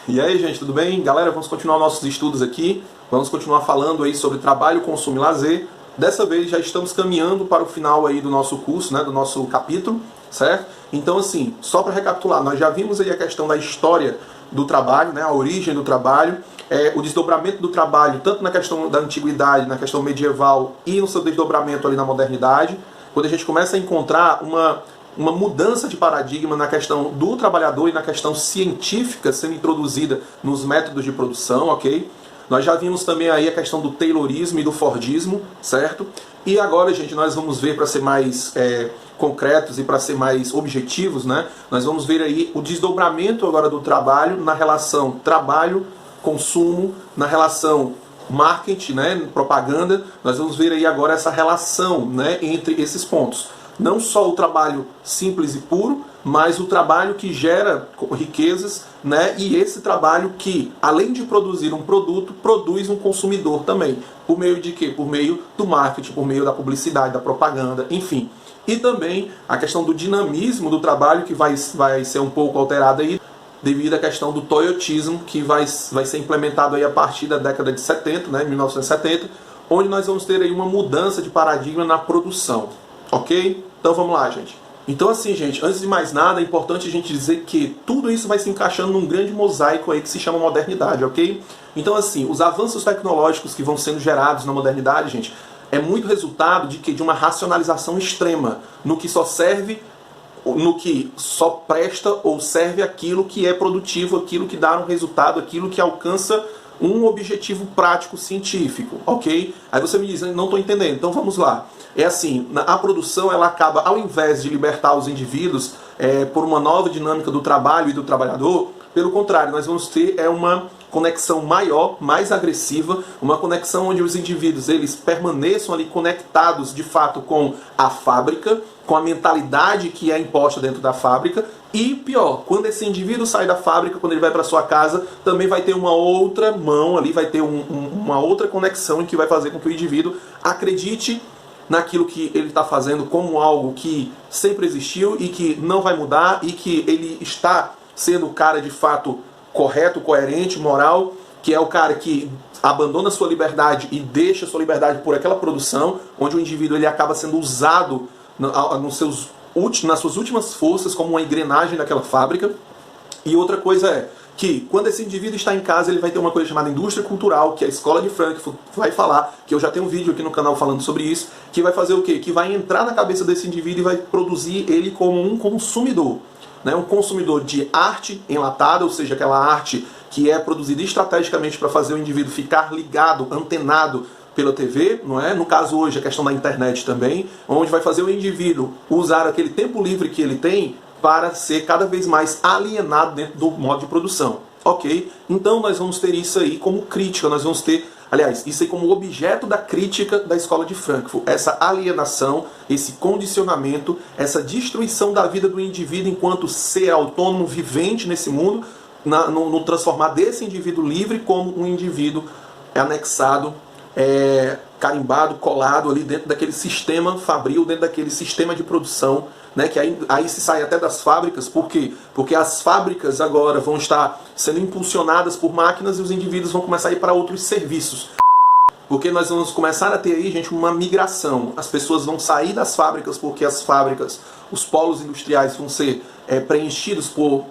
E aí, gente, tudo bem? Galera, vamos continuar nossos estudos aqui. Vamos continuar falando aí sobre trabalho, consumo e lazer. Dessa vez já estamos caminhando para o final aí do nosso curso, né, do nosso capítulo, certo? Então, assim, só para recapitular, nós já vimos aí a questão da história do trabalho, né, a origem do trabalho, o desdobramento do trabalho, tanto na questão da antiguidade, na questão medieval e no seu desdobramento ali na modernidade, quando a gente começa a encontrar uma mudança de paradigma na questão do trabalhador e na questão científica sendo introduzida nos métodos de produção, ok? Nós já vimos também aí a questão do Taylorismo e do Fordismo, certo? E agora, gente, nós vamos ver, para ser mais concretos e para ser mais objetivos, né? Nós vamos ver aí o desdobramento agora do trabalho na relação trabalho-consumo, na relação marketing, né, propaganda. Nós vamos ver aí agora essa relação, né, entre esses pontos. Não só o trabalho simples e puro, mas o trabalho que gera riquezas, né? E esse trabalho que, além de produzir um produto, produz um consumidor também. Por meio de quê? Por meio do marketing, por meio da publicidade, da propaganda, enfim. E também a questão do dinamismo do trabalho, que vai ser um pouco alterada aí, devido à questão do toyotismo, que vai ser implementado aí a partir da década de 70, né? 1970, onde nós vamos ter aí uma mudança de paradigma na produção. Ok? Então vamos lá, gente. Então assim, gente, antes de mais nada, é importante a gente dizer que tudo isso vai se encaixando num grande mosaico aí que se chama modernidade, ok? Então assim, os avanços tecnológicos que vão sendo gerados na modernidade, gente, é muito resultado de que de uma racionalização extrema, no que só serve, no que só presta ou serve aquilo que é produtivo, aquilo que dá um resultado, aquilo que alcança um objetivo prático científico, ok? Aí você me diz, não estou entendendo, então vamos lá. É assim, a produção ela acaba, ao invés de libertar os indivíduos por uma nova dinâmica do trabalho e do trabalhador, pelo contrário, nós vamos ter uma conexão maior, mais agressiva, uma conexão onde os indivíduos eles permaneçam ali conectados de fato com a fábrica, com a mentalidade que é imposta dentro da fábrica. E pior, quando esse indivíduo sai da fábrica, quando ele vai para sua casa, também vai ter uma outra mão ali, vai ter uma outra conexão que vai fazer com que o indivíduo acredite naquilo que ele está fazendo como algo que sempre existiu e que não vai mudar e que ele está sendo o cara de fato correto, coerente, moral, que é o cara que abandona sua liberdade e deixa sua liberdade por aquela produção, onde o indivíduo ele acaba sendo usado nas suas últimas forças como uma engrenagem daquela fábrica. E outra coisa é que quando esse indivíduo está em casa, ele vai ter uma coisa chamada indústria cultural, que a Escola de Frankfurt vai falar, que eu já tenho um vídeo aqui no canal falando sobre isso, que vai fazer o quê? Que vai entrar na cabeça desse indivíduo e vai produzir ele como um consumidor. Né? Um consumidor de arte enlatada, ou seja, aquela arte que é produzida estrategicamente para fazer o indivíduo ficar ligado, antenado pela TV, não é? No caso hoje a questão da internet também, onde vai fazer o indivíduo usar aquele tempo livre que ele tem para ser cada vez mais alienado dentro do modo de produção. Ok? Então nós vamos ter isso aí como crítica, nós vamos ter, aliás, isso aí como objeto da crítica da Escola de Frankfurt. Essa alienação, esse condicionamento, essa destruição da vida do indivíduo enquanto ser autônomo, vivente nesse mundo, no transformar desse indivíduo livre como um indivíduo anexado, carimbado, colado ali dentro daquele sistema fabril, dentro daquele sistema de produção, né, que aí se sai até das fábricas. Por quê? Porque as fábricas agora vão estar sendo impulsionadas por máquinas e os indivíduos vão começar a ir para outros serviços. Porque nós vamos começar a ter aí, gente, uma migração. As pessoas vão sair das fábricas porque as fábricas, os polos industriais vão ser preenchidos por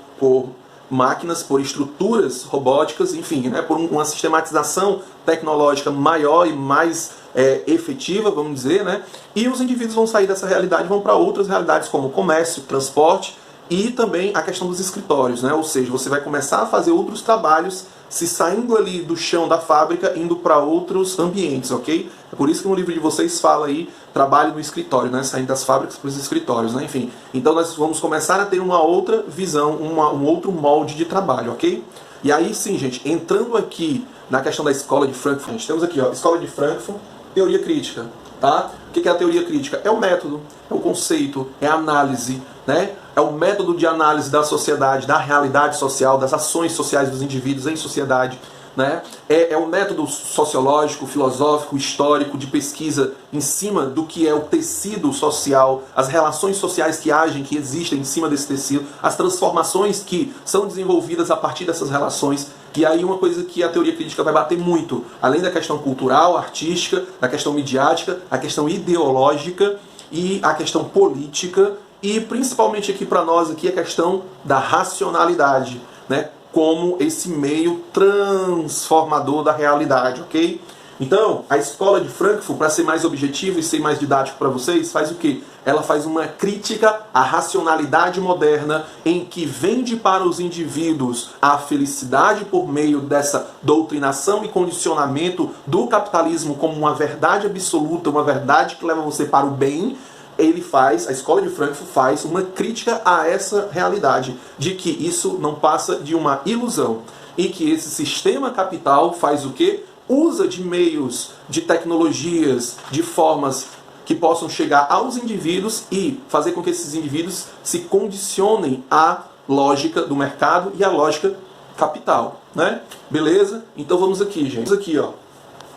máquinas, por estruturas robóticas, enfim, né, por uma sistematização tecnológica maior e mais efetiva, vamos dizer, né? E os indivíduos vão sair dessa realidade e vão para outras realidades como comércio, transporte e também a questão dos escritórios, né? Ou seja, você vai começar a fazer outros trabalhos se saindo ali do chão da fábrica, indo para outros ambientes, ok? É por isso que no livro de vocês fala aí trabalho no escritório, né? Saindo das fábricas para os escritórios, né? Enfim, então nós vamos começar a ter uma outra visão, um outro molde de trabalho, ok? E aí sim, gente, entrando aqui na questão da Escola de Frankfurt, gente, temos aqui, ó, Escola de Frankfurt, teoria crítica, tá? O que é a teoria crítica? É o método, é o conceito, é a análise, né? É o método de análise da sociedade, da realidade social, das ações sociais dos indivíduos em sociedade, né? É um método sociológico, filosófico, histórico, de pesquisa em cima do que é o tecido social, as relações sociais que agem, que existem em cima desse tecido, as transformações que são desenvolvidas a partir dessas relações. E aí uma coisa que a teoria crítica vai bater muito, além da questão cultural, artística, da questão midiática, a questão ideológica e a questão política, e principalmente aqui para nós aqui a questão da racionalidade, né? Como esse meio transformador da realidade, ok? Então, a escola de Frankfurt, para ser mais objetivo e ser mais didático para vocês, faz o quê? Ela faz uma crítica à racionalidade moderna, em que vende para os indivíduos a felicidade por meio dessa doutrinação e condicionamento do capitalismo como uma verdade absoluta, uma verdade que leva você para o bem. A escola de Frankfurt faz uma crítica a essa realidade, de que isso não passa de uma ilusão, e que esse sistema capital faz o quê? Usa de meios, de tecnologias, de formas que possam chegar aos indivíduos e fazer com que esses indivíduos se condicionem à lógica do mercado e à lógica capital, né? Beleza? Então vamos aqui, gente.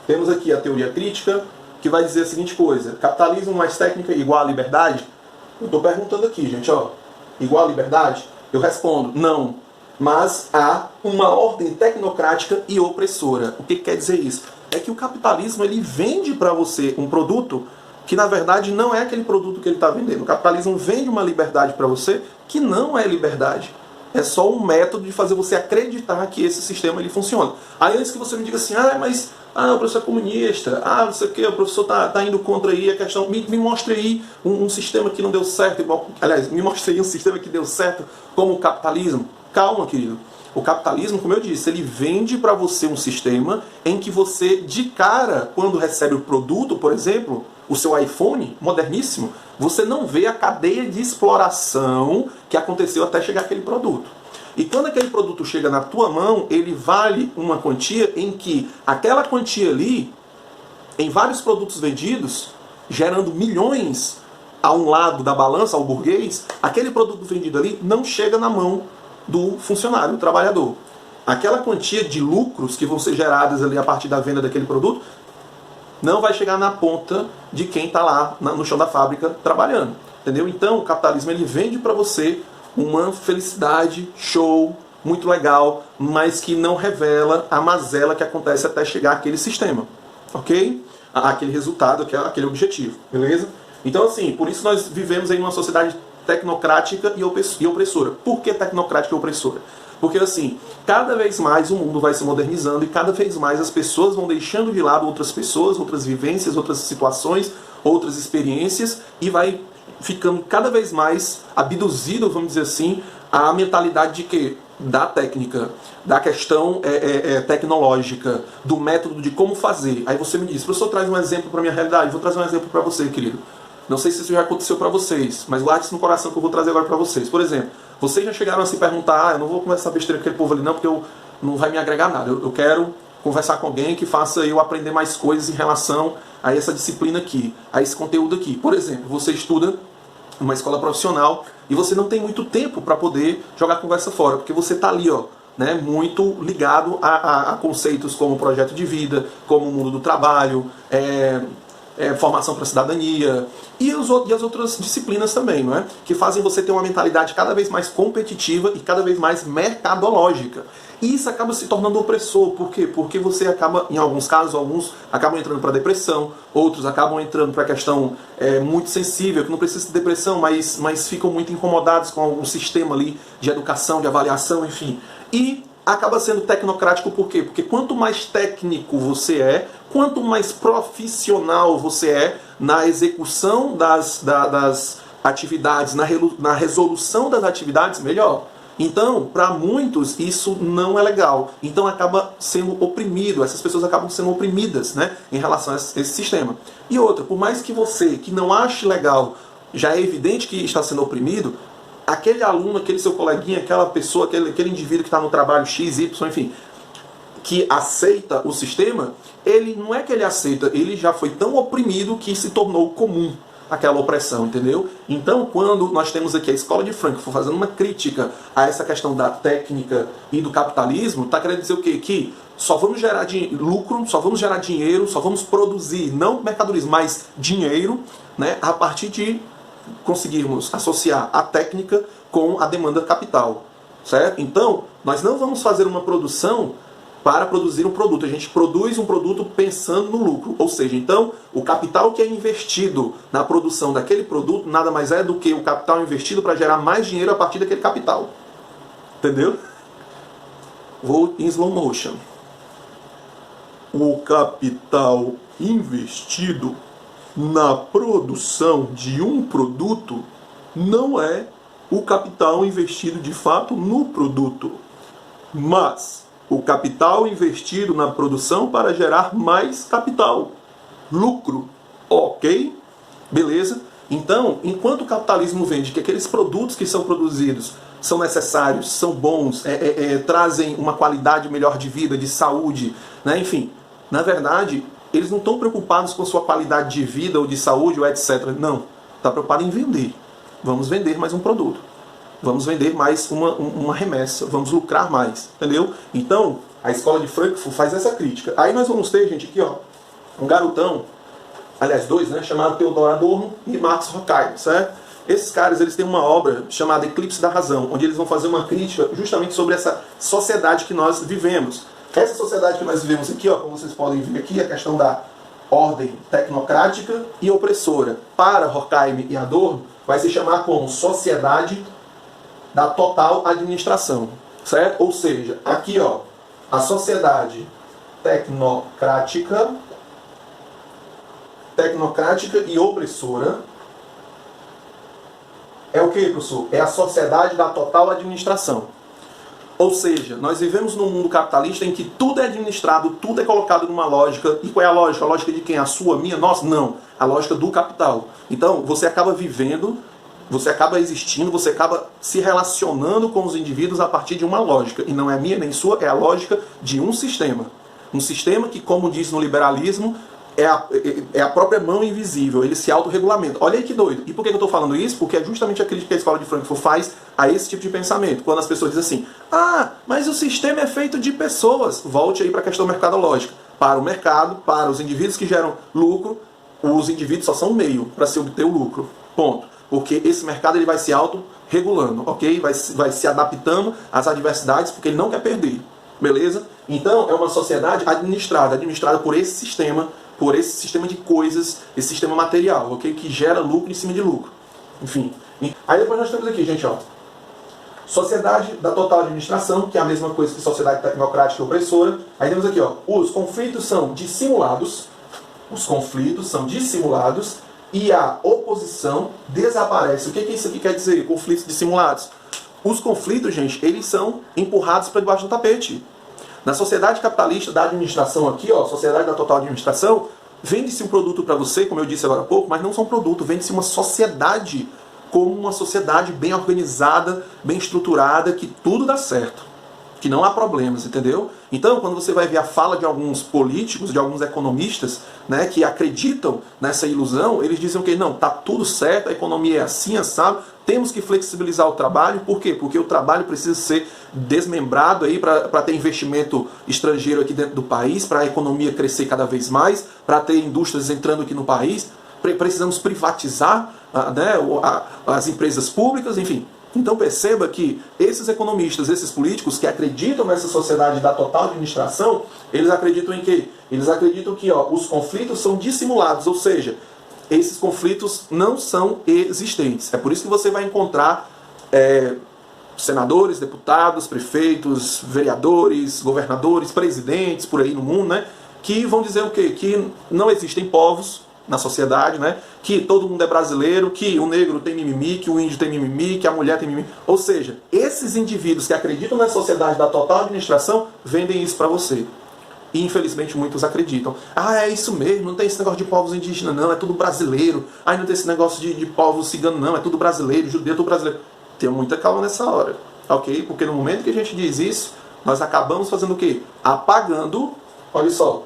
Temos aqui a teoria crítica, que vai dizer a seguinte coisa: capitalismo mais técnica igual a liberdade? Eu estou perguntando aqui, gente, igual a liberdade? Eu respondo, não. Mas há uma ordem tecnocrática e opressora. O que quer dizer isso? É que o capitalismo ele vende para você um produto que na verdade não é aquele produto que ele está vendendo. O capitalismo vende uma liberdade para você que não é liberdade. É só um método de fazer você acreditar que esse sistema ele funciona. Aí antes que você me diga assim, o professor é comunista, não sei o que, o professor tá indo contra aí a questão, me mostre aí um sistema que não deu certo, me mostre aí um sistema que deu certo como o capitalismo. Calma, querido. O capitalismo, como eu disse, ele vende para você um sistema em que você, de cara, quando recebe o produto, por exemplo, o seu iPhone, moderníssimo, você não vê a cadeia de exploração que aconteceu até chegar aquele produto. E quando aquele produto chega na tua mão, ele vale uma quantia em que aquela quantia ali, em vários produtos vendidos, gerando milhões a um lado da balança, ao burguês, aquele produto vendido ali não chega na mão do funcionário, do trabalhador. Aquela quantia de lucros que vão ser geradas ali a partir da venda daquele produto não vai chegar na ponta de quem está lá no chão da fábrica trabalhando. Entendeu? Então o capitalismo ele vende para você uma felicidade, show, muito legal, mas que não revela a mazela que acontece até chegar àquele sistema. Ok? Aquele resultado, aquele objetivo. Beleza? Então assim, por isso nós vivemos em uma sociedade tecnocrática e opressora. Por que tecnocrática e opressora? Porque assim, cada vez mais o mundo vai se modernizando e cada vez mais as pessoas vão deixando de lado outras pessoas, outras vivências, outras situações, outras experiências, e vai ficando cada vez mais abduzido, vamos dizer assim, a mentalidade de quê? Da técnica, da questão tecnológica, do método de como fazer. Aí você me diz, professor, traz um exemplo para a minha realidade. Vou trazer um exemplo para você, querido. Não sei se isso já aconteceu para vocês, mas guarde isso no coração que eu vou trazer agora para vocês. Por exemplo, vocês já chegaram a se perguntar, eu não vou conversar besteira com aquele povo ali não, porque não vai me agregar nada. Eu quero conversar com alguém que faça eu aprender mais coisas em relação a essa disciplina aqui, a esse conteúdo aqui. Por exemplo, você estuda numa escola profissional e você não tem muito tempo para poder jogar a conversa fora, porque você está ali, muito ligado a conceitos como projeto de vida, como o mundo do trabalho, formação para a cidadania e as outras disciplinas também, não é? Que fazem você ter uma mentalidade cada vez mais competitiva e cada vez mais mercadológica. E isso acaba se tornando opressor. Por quê? Porque você acaba, em alguns casos, alguns acabam entrando para depressão, outros acabam entrando para a questão muito sensível, que não precisa de depressão, mas ficam muito incomodados com algum sistema ali de educação, de avaliação, enfim. E acaba sendo tecnocrático por quê? Porque quanto mais técnico você é, quanto mais profissional você é na execução das atividades, na resolução das atividades, melhor. Então, para muitos, isso não é legal. Então, acaba sendo oprimido. Essas pessoas acabam sendo oprimidas, né, em relação a esse sistema. E outra, por mais que você, que não ache legal, já é evidente que está sendo oprimido, aquele aluno, aquele seu coleguinha, aquela pessoa, aquele indivíduo que está no trabalho X, Y, enfim, que aceita o sistema, ele não é que ele aceita, ele já foi tão oprimido que se tornou comum aquela opressão, entendeu? Então, quando nós temos aqui a escola de Frankfurt fazendo uma crítica a essa questão da técnica e do capitalismo, está querendo dizer o quê? Que só vamos gerar lucro, só vamos gerar dinheiro, só vamos produzir, não mercadorias, mas dinheiro, né, a partir de conseguirmos associar a técnica com a demanda capital, certo? Então, nós não vamos fazer uma produção para produzir um produto. A gente produz um produto pensando no lucro. Ou seja, então, o capital que é investido na produção daquele produto nada mais é do que o capital investido para gerar mais dinheiro a partir daquele capital. Entendeu? Vou em slow motion. O capital investido na produção de um produto não é o capital investido de fato no produto, mas o capital investido na produção para gerar mais capital, lucro, ok? Beleza? Então, enquanto o capitalismo vende que aqueles produtos que são produzidos são necessários, são bons, trazem uma qualidade melhor de vida, de saúde, né? Enfim, na verdade, eles não estão preocupados com sua qualidade de vida ou de saúde ou etc. Não, está preocupado em vender. Vamos vender mais um produto. Vamos vender mais uma remessa, vamos lucrar mais, entendeu? Então, a escola de Frankfurt faz essa crítica. Aí nós vamos ter, gente, aqui, ó, um garotão, aliás, dois, né, chamado Theodor Adorno e Max Horkheim, certo? Esses caras, eles têm uma obra chamada Eclipse da Razão, onde eles vão fazer uma crítica justamente sobre essa sociedade que nós vivemos. Essa sociedade que nós vivemos aqui, ó, como vocês podem ver aqui, a questão da ordem tecnocrática e opressora. Para Horkheim e Adorno, vai se chamar como sociedade da total administração, certo? Ou seja, aqui, ó, a sociedade tecnocrática e opressora é o que, professor? É a sociedade da total administração. Ou seja, nós vivemos num mundo capitalista em que tudo é administrado, tudo é colocado numa lógica. E qual é a lógica? A lógica de quem? A sua, minha, nossa? Não. A lógica do capital. Então, você acaba vivendo, você acaba existindo, você acaba se relacionando com os indivíduos a partir de uma lógica. E não é minha nem sua, é a lógica de um sistema. Um sistema que, como diz no liberalismo, é a própria mão invisível, ele se autorregulamenta. Olha aí que doido. E por que eu estou falando isso? Porque é justamente a crítica que a escola de Frankfurt faz a esse tipo de pensamento. Quando as pessoas dizem assim, mas o sistema é feito de pessoas. Volte aí para a questão mercadológica. Para o mercado, para os indivíduos que geram lucro, os indivíduos só são um meio para se obter o lucro. Ponto. Porque esse mercado ele vai se autorregulando, ok? Vai se adaptando às adversidades porque ele não quer perder. Beleza? Então é uma sociedade administrada por esse sistema de coisas, esse sistema material, ok? Que gera lucro em cima de lucro. Enfim. Aí depois nós temos aqui, gente, ó, sociedade da total administração, que é a mesma coisa que sociedade tecnocrática e opressora. Aí temos aqui, ó, os conflitos são dissimulados, e a oposição desaparece. O que isso aqui quer dizer, conflitos dissimulados? Os conflitos, gente, eles são empurrados para debaixo do tapete. Na sociedade capitalista da administração aqui, ó, sociedade da total administração, vende-se um produto para você, como eu disse agora há pouco, mas não só um produto, vende-se uma sociedade como uma sociedade bem organizada, bem estruturada, que tudo dá certo, que não há problemas, entendeu? Então, quando você vai ver a fala de alguns políticos, de alguns economistas, né, que acreditam nessa ilusão, eles dizem que não, tá tudo certo, a economia é assim, sabe? Temos que flexibilizar o trabalho. Por quê? Porque o trabalho precisa ser desmembrado aí para ter investimento estrangeiro aqui dentro do país, para a economia crescer cada vez mais, para ter indústrias entrando aqui no país. Precisamos privatizar as empresas públicas, enfim. Então perceba que esses economistas, esses políticos que acreditam nessa sociedade da total administração, eles acreditam em quê? Eles acreditam que os conflitos são dissimulados, ou seja, esses conflitos não são existentes. É por isso que você vai encontrar senadores, deputados, prefeitos, vereadores, governadores, presidentes por aí no mundo, né, que vão dizer o quê? Que não existem povos na sociedade, né? Que todo mundo é brasileiro, que o negro tem mimimi, que o índio tem mimimi, que a mulher tem mimimi. Ou seja, esses indivíduos que acreditam na sociedade da total administração vendem isso para você. E infelizmente muitos acreditam. É isso mesmo, não tem esse negócio de povos indígenas não, é tudo brasileiro. Não tem esse negócio de povos ciganos não, é tudo brasileiro, judeu, tudo brasileiro. Tenha muita calma nessa hora, ok? Porque no momento que a gente diz isso, nós acabamos fazendo o quê? Apagando, olha só,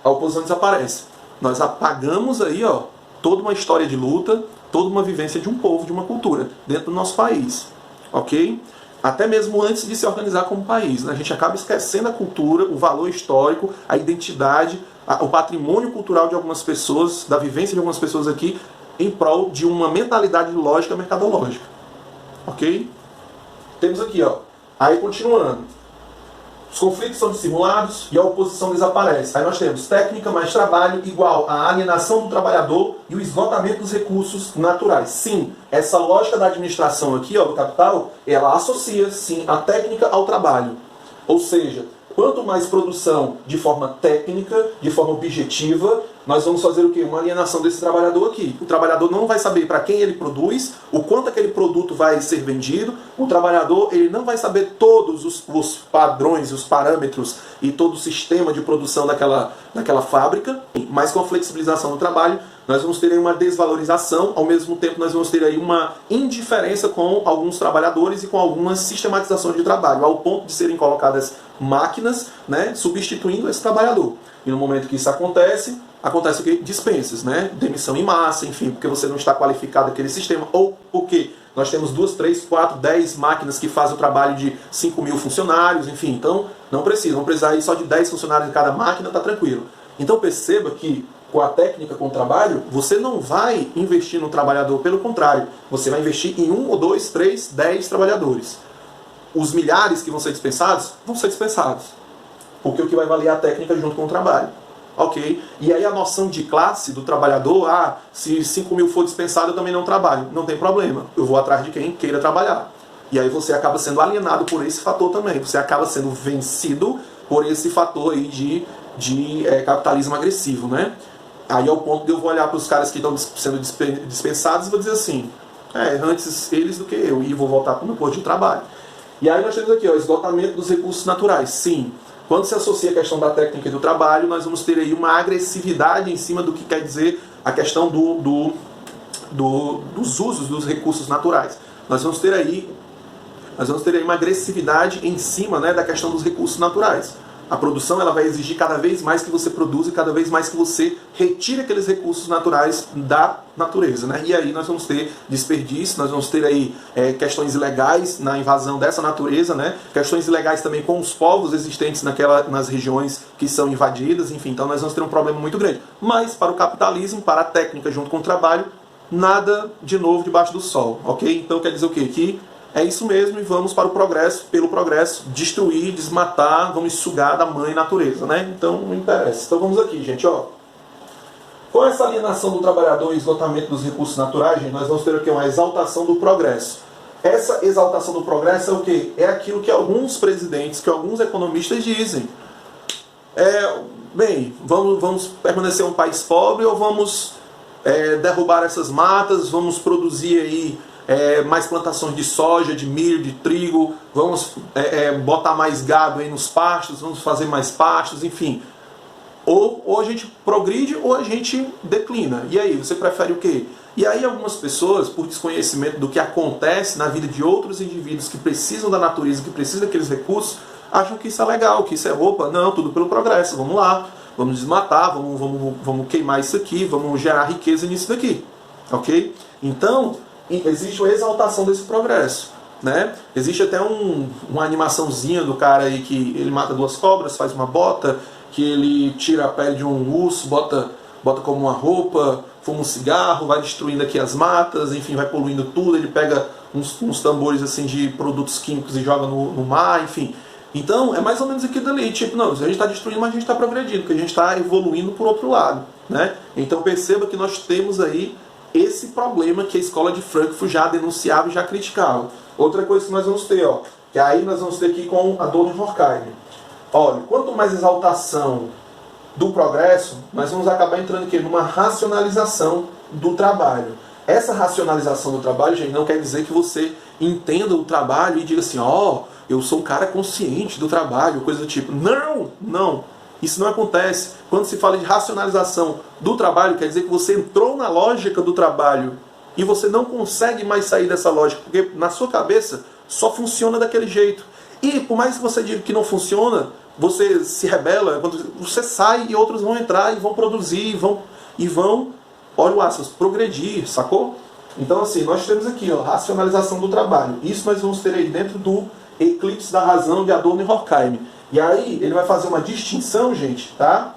a oposição desaparece. Nós apagamos aí, ó, toda uma história de luta, toda uma vivência de um povo, de uma cultura, dentro do nosso país. Ok? até mesmo antes de se organizar como país, né? A gente acaba esquecendo a cultura, o valor histórico, a identidade, o patrimônio cultural de algumas pessoas, da vivência de algumas pessoas aqui, em prol de uma mentalidade lógica mercadológica. Ok? Temos aqui, ó. Aí continuando. Os conflitos são dissimulados e a oposição desaparece. Aí nós temos técnica mais trabalho igual à alienação do trabalhador e o esgotamento dos recursos naturais. Sim, essa lógica da administração aqui, ó, do capital, ela associa, sim, a técnica ao trabalho. Ou seja, quanto mais produção de forma técnica, de forma objetiva, nós vamos fazer o quê? Uma alienação desse trabalhador aqui. O trabalhador não vai saber para quem ele produz, o quanto aquele produto vai ser vendido. O trabalhador ele não vai saber todos os padrões, os parâmetros e todo o sistema de produção daquela fábrica. Mas com a flexibilização do trabalho, nós vamos ter aí uma desvalorização, ao mesmo tempo nós vamos ter aí uma indiferença com alguns trabalhadores e com algumas sistematizações de trabalho, ao ponto de serem colocadas máquinas, né, substituindo esse trabalhador. E no momento que isso acontece o quê? Dispensas, né? Demissão em massa, enfim, porque você não está qualificado naquele sistema, ou porque nós temos 2, 3, 4, 10 máquinas que fazem o trabalho de 5 mil funcionários, enfim, então não precisa, vamos precisar aí só de 10 funcionários em cada máquina, tá tranquilo. Então perceba que com a técnica, com o trabalho, você não vai investir no trabalhador, pelo contrário, você vai investir em 1 ou 2, 3, 10 trabalhadores. Os milhares que vão ser dispensados, porque o que vai valer é a técnica junto com o trabalho. Ok? E aí a noção de classe do trabalhador, se 5 mil for dispensado eu também não trabalho. Não tem problema, eu vou atrás de quem queira trabalhar. E aí você acaba sendo alienado por esse fator também. Você acaba sendo vencido por esse fator aí de capitalismo agressivo, né? Aí é o ponto que eu vou olhar para os caras que estão sendo dispensados e vou dizer assim, antes eles do que eu, e vou voltar para o meu posto de trabalho. E aí nós temos aqui, ó, esgotamento dos recursos naturais. Sim, quando se associa a questão da técnica e do trabalho, nós vamos ter aí uma agressividade em cima do que quer dizer a questão dos usos dos recursos naturais. Nós vamos ter aí uma agressividade em cima, né, da questão dos recursos naturais. A produção ela vai exigir cada vez mais que você produza e cada vez mais que você retire aqueles recursos naturais da natureza, né? E aí nós vamos ter desperdício, nós vamos ter aí questões ilegais na invasão dessa natureza, né? Questões ilegais também com os povos existentes nas regiões que são invadidas, enfim, então nós vamos ter um problema muito grande. Mas para o capitalismo, para a técnica junto com o trabalho, nada de novo debaixo do sol, ok? Então quer dizer o quê? Que é isso mesmo e vamos para o progresso, pelo progresso, destruir, desmatar, vamos sugar da mãe natureza, né? Então não interessa. Então vamos aqui, gente, ó. Com essa alienação do trabalhador e esgotamento dos recursos naturais, gente, nós vamos ter aqui uma exaltação do progresso. Essa exaltação do progresso é o quê? É aquilo que alguns presidentes, que alguns economistas dizem. Vamos permanecer um país pobre ou vamos derrubar essas matas, vamos produzir aí mais plantações de soja, de milho, de trigo, vamos botar mais gado aí nos pastos, vamos fazer mais pastos, enfim. Ou a gente progride ou a gente declina. E aí, você prefere o quê? E aí algumas pessoas, por desconhecimento do que acontece na vida de outros indivíduos que precisam da natureza, que precisam daqueles recursos, acham que isso é legal, que isso é roupa. Não, tudo pelo progresso, vamos lá, vamos desmatar, vamos queimar isso aqui, vamos gerar riqueza nisso daqui. Ok? Então, existe uma exaltação desse progresso, né? Existe até uma animaçãozinha do cara aí que ele mata 2 cobras, faz uma bota, que ele tira a pele de um urso, bota como uma roupa, fuma um cigarro, vai destruindo aqui as matas, enfim, vai poluindo tudo, ele pega uns tambores assim de produtos químicos e joga no mar, enfim. Então, é mais ou menos aquilo dali, tipo, não, a gente está destruindo, mas a gente está progredindo, porque a gente está evoluindo por outro lado, né? Então perceba que nós temos aí esse problema que a escola de Frankfurt já denunciava e já criticava. Outra coisa que nós vamos ter, ó, que aí nós vamos ter aqui com a Adorno e Horkheimer. Olha, quanto mais exaltação do progresso, nós vamos acabar entrando aqui numa racionalização do trabalho. Essa racionalização do trabalho, gente, não quer dizer que você entenda o trabalho e diga assim, eu sou um cara consciente do trabalho, coisa do tipo. Não. Isso não acontece. Quando se fala de racionalização do trabalho, quer dizer que você entrou na lógica do trabalho e você não consegue mais sair dessa lógica, porque na sua cabeça só funciona daquele jeito. E por mais que você diga que não funciona, você se rebela, você sai e outros vão entrar e vão produzir e vão olha o aspas, progredir, sacou? Então, assim, nós temos aqui, ó, racionalização do trabalho. Isso nós vamos ter aí dentro do Eclipse da Razão de Adorno e Horkheim. E aí, ele vai fazer uma distinção, gente, tá?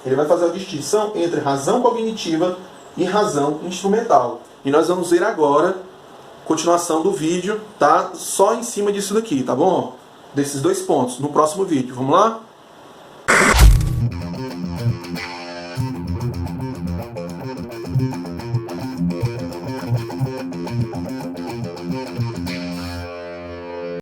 Ele vai fazer uma distinção entre razão cognitiva e razão instrumental. E nós vamos ver agora, continuação do vídeo, tá? Só em cima disso daqui, tá bom? Desses dois pontos, no próximo vídeo. Vamos lá?